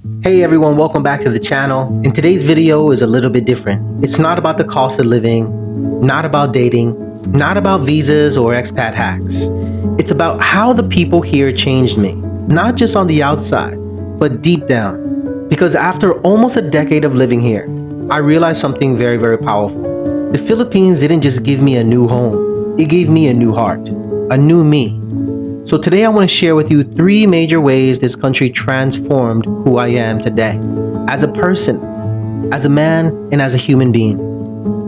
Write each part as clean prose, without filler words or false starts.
Hey everyone, welcome back to the channel. And today's video is a little bit different. It's not about the cost of living, not about dating, not about visas or expat hacks. It's about how the people here changed me, not just on the outside, but deep down. Because after almost a decade of living here, I realized something very, very powerful. The Philippines didn't just give me a new home, it gave me a new heart, a new me. So today I want to share with you 3 major ways this country transformed who I am today, as a person, as a man, and as a human being.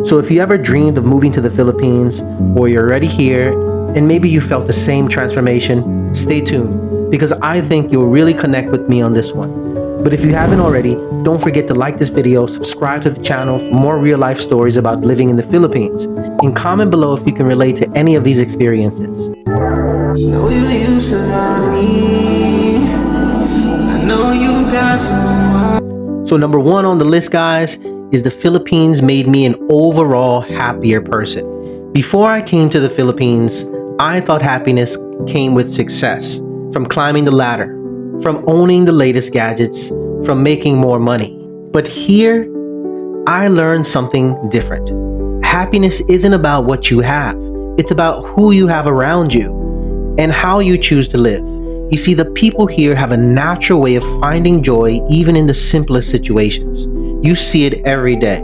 So if you ever dreamed of moving to the Philippines, or you're already here, and maybe you felt the same transformation, stay tuned, because I think you'll really connect with me on this one. But if you haven't already, don't forget to like this video, subscribe to the channel for more real-life stories about living in the Philippines, and comment below if you can relate to any of these experiences. Know you used to love me. I know you got someone. So number 1 on the list, guys, is the Philippines made me an overall happier person. Before I came to the Philippines, I thought happiness came with success, from climbing the ladder, from owning the latest gadgets, from making more money. But here, I learned something different. Happiness isn't about what you have. It's about who you have around you and how you choose to live. You see, the people here have a natural way of finding joy even in the simplest situations. You see it every day.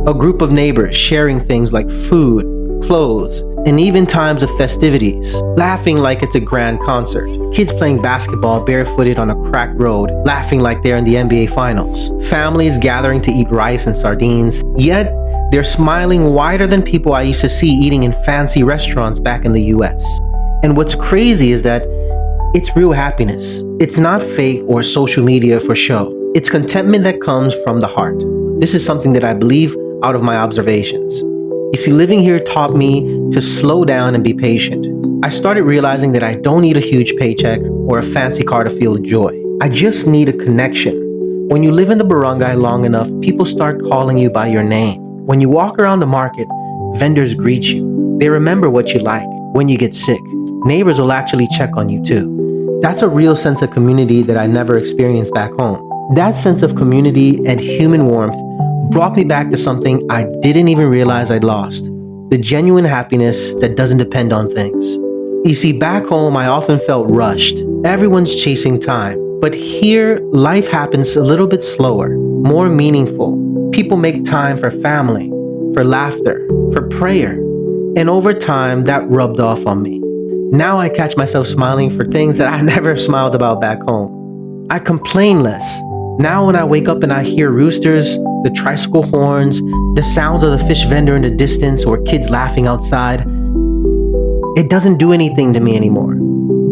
A group of neighbors sharing things like food, clothes, and even times of festivities, laughing like it's a grand concert. Kids playing basketball barefooted on a cracked road, laughing like they're in the NBA Finals. Families gathering to eat rice and sardines, yet they're smiling wider than people I used to see eating in fancy restaurants back in the US. And what's crazy is that it's real happiness. It's not fake or social media for show. It's contentment that comes from the heart. This is something that I believe out of my observations. You see, living here taught me to slow down and be patient. I started realizing that I don't need a huge paycheck or a fancy car to feel joy. I just need a connection. When you live in the barangay long enough, people start calling you by your name. When you walk around the market, vendors greet you. They remember what you like. When you get sick, neighbors will actually check on you too. That's a real sense of community that I never experienced back home. That sense of community and human warmth brought me back to something I didn't even realize I'd lost. The genuine happiness that doesn't depend on things. You see, back home I often felt rushed. Everyone's chasing time. But here, life happens a little bit slower, more meaningful. People make time for family, for laughter, for prayer. And over time, that rubbed off on me. Now I catch myself smiling for things that I never smiled about back home. I complain less. Now when I wake up and I hear roosters, the tricycle horns, the sounds of the fish vendor in the distance, or kids laughing outside, it doesn't do anything to me anymore.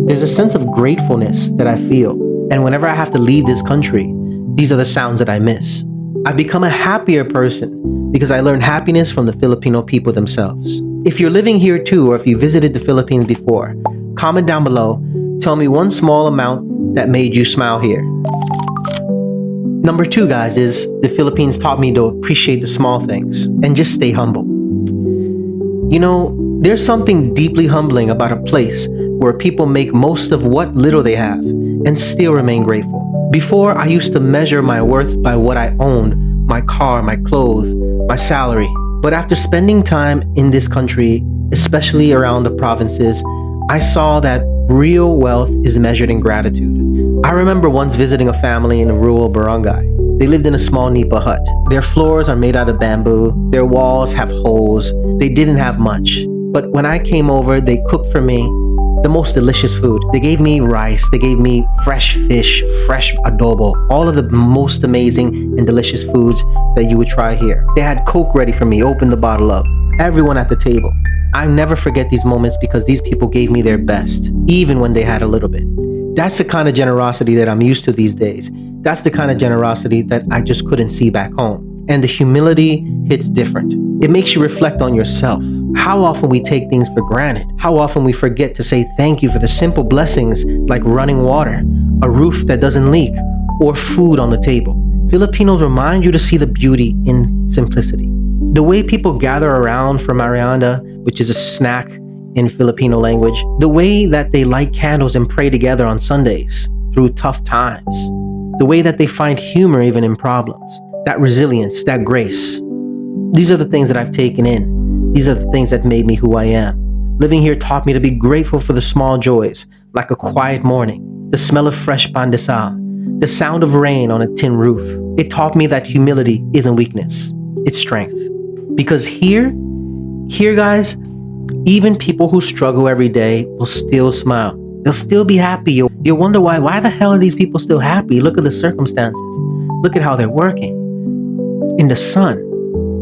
There's a sense of gratefulness that I feel. And whenever I have to leave this country, these are the sounds that I miss. I've become a happier person because I learned happiness from the Filipino people themselves. If you're living here too, or if you visited the Philippines before, comment down below. Tell me one small amount that made you smile here. Number 2, guys, is the Philippines taught me to appreciate the small things and just stay humble. You know, there's something deeply humbling about a place where people make most of what little they have and still remain grateful. Before, I used to measure my worth by what I owned, my car, my clothes, my salary. But after spending time in this country, especially around the provinces, I saw that real wealth is measured in gratitude. I remember once visiting a family in a rural barangay. They lived in a small nipa hut. Their floors are made out of bamboo. Their walls have holes. They didn't have much. But when I came over, they cooked for me the most delicious food. They gave me rice. They gave me fresh fish, fresh adobo, all of the most amazing and delicious foods that you would try here. They had Coke ready for me, opened the bottle up. Everyone at the table. I never forget these moments because these people gave me their best, even when they had a little bit. That's the kind of generosity that I'm used to these days. That's the kind of generosity that I just couldn't see back home. And the humility hits different. It makes you reflect on yourself. How often we take things for granted. How often we forget to say thank you for the simple blessings like running water, a roof that doesn't leak, or food on the table. Filipinos remind you to see the beauty in simplicity. The way people gather around for merienda, which is a snack in Filipino language, the way that they light candles and pray together on Sundays through tough times, the way that they find humor even in problems, that resilience, that grace. These are the things that I've taken in. These are the things that made me who I am. Living here taught me to be grateful for the small joys, like a quiet morning, the smell of fresh pan de sal, the sound of rain on a tin roof. It taught me that humility isn't weakness, it's strength. Because here guys, even people who struggle every day will still smile. They'll still be happy. You'll wonder why the hell are these people still happy? Look at the circumstances. Look at how they're working. In the sun,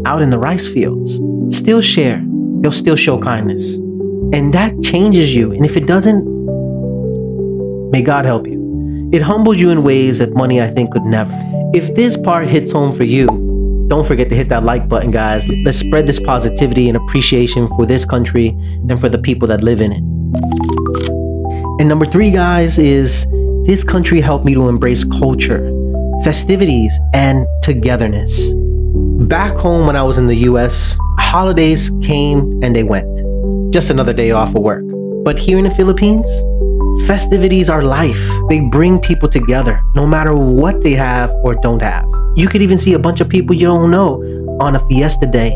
out in the rice fields. Still share. They'll still show kindness. And that changes you. And if it doesn't, may God help you. It humbles you in ways that money, I think, could never. If this part hits home for you, don't forget to hit that like button, guys. Let's spread this positivity and appreciation for this country and for the people that live in it. And number 3, guys, is this country helped me to embrace culture, festivities, and togetherness. Back home when I was in the US, holidays came and they went. Just another day off of work. But here in the Philippines, festivities are life. They bring people together, no matter what they have or don't have. You could even see a bunch of people you don't know on a fiesta day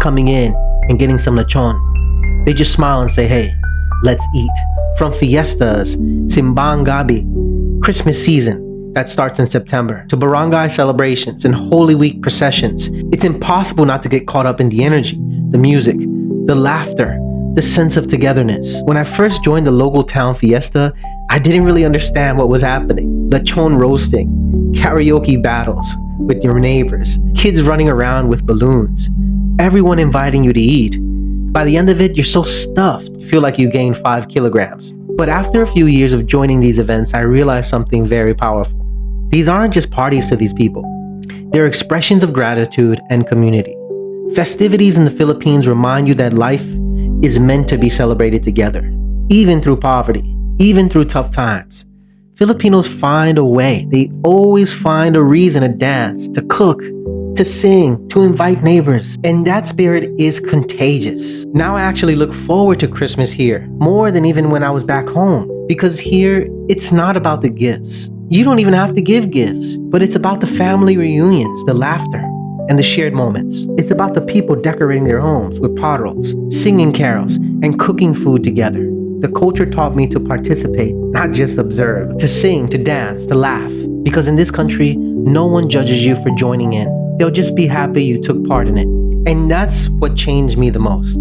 coming in and getting some lechon. They just smile and say, hey, let's eat. From fiestas, simbang gabi, Christmas season that starts in September, to barangay celebrations and Holy Week processions, it's impossible not to get caught up in the energy, the music, the laughter, the sense of togetherness. When I first joined the local town fiesta, I didn't really understand what was happening. Lechon roasting, karaoke battles with your neighbors, kids running around with balloons, everyone inviting you to eat. By the end of it, you're so stuffed, you feel like you gained 5 kilograms. But after a few years of joining these events, I realized something very powerful. These aren't just parties to these people. They're expressions of gratitude and community. Festivities in the Philippines remind you that life is meant to be celebrated together, even through poverty, even through tough times. Filipinos find a way. They always find a reason to dance, to cook, to sing, to invite neighbors. And that spirit is contagious. Now I actually look forward to Christmas here, more than even when I was back home. Because here, it's not about the gifts. You don't even have to give gifts, but it's about the family reunions, the laughter, and the shared moments. It's about the people decorating their homes with paroles, singing carols, and cooking food together. The culture taught me to participate, not just observe, to sing, to dance, to laugh. Because in this country, no one judges you for joining in. They'll just be happy you took part in it. And that's what changed me the most.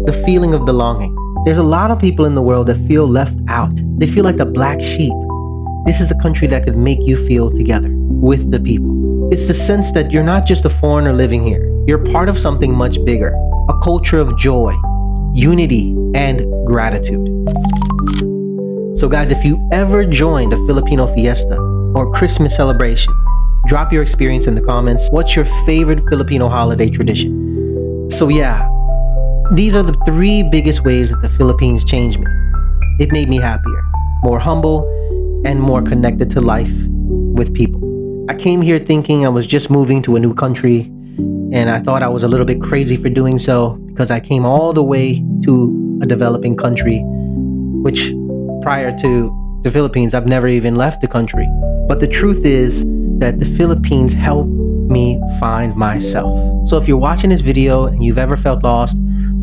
The feeling of belonging. There's a lot of people in the world that feel left out. They feel like the black sheep. This is a country that could make you feel together with the people. It's the sense that you're not just a foreigner living here. You're part of something much bigger. A culture of joy, unity, and gratitude. So guys, if you ever joined a Filipino fiesta or Christmas celebration, drop your experience in the comments. What's your favorite Filipino holiday tradition? So yeah, these are the 3 biggest ways that the Philippines changed me. It made me happier, more humble, and more connected to life with people. I came here thinking I was just moving to a new country, and I thought I was a little bit crazy for doing so because I came all the way to a developing country, which prior to the Philippines, I've never even left the country. But the truth is that the Philippines helped me find myself. So if you're watching this video and you've ever felt lost,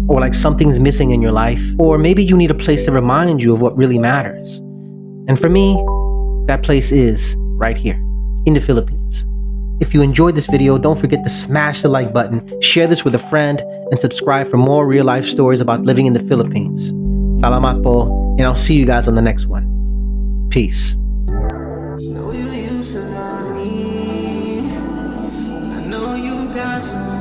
or like something's missing in your life, or maybe you need a place to remind you of what really matters. And for me, that place is right here in the Philippines. If you enjoyed this video, don't forget to smash the like button, share this with a friend, and subscribe for more real life stories about living in the Philippines. Salamat po, and I'll see you guys on the next one. Peace. Know you used to love me. I know you got some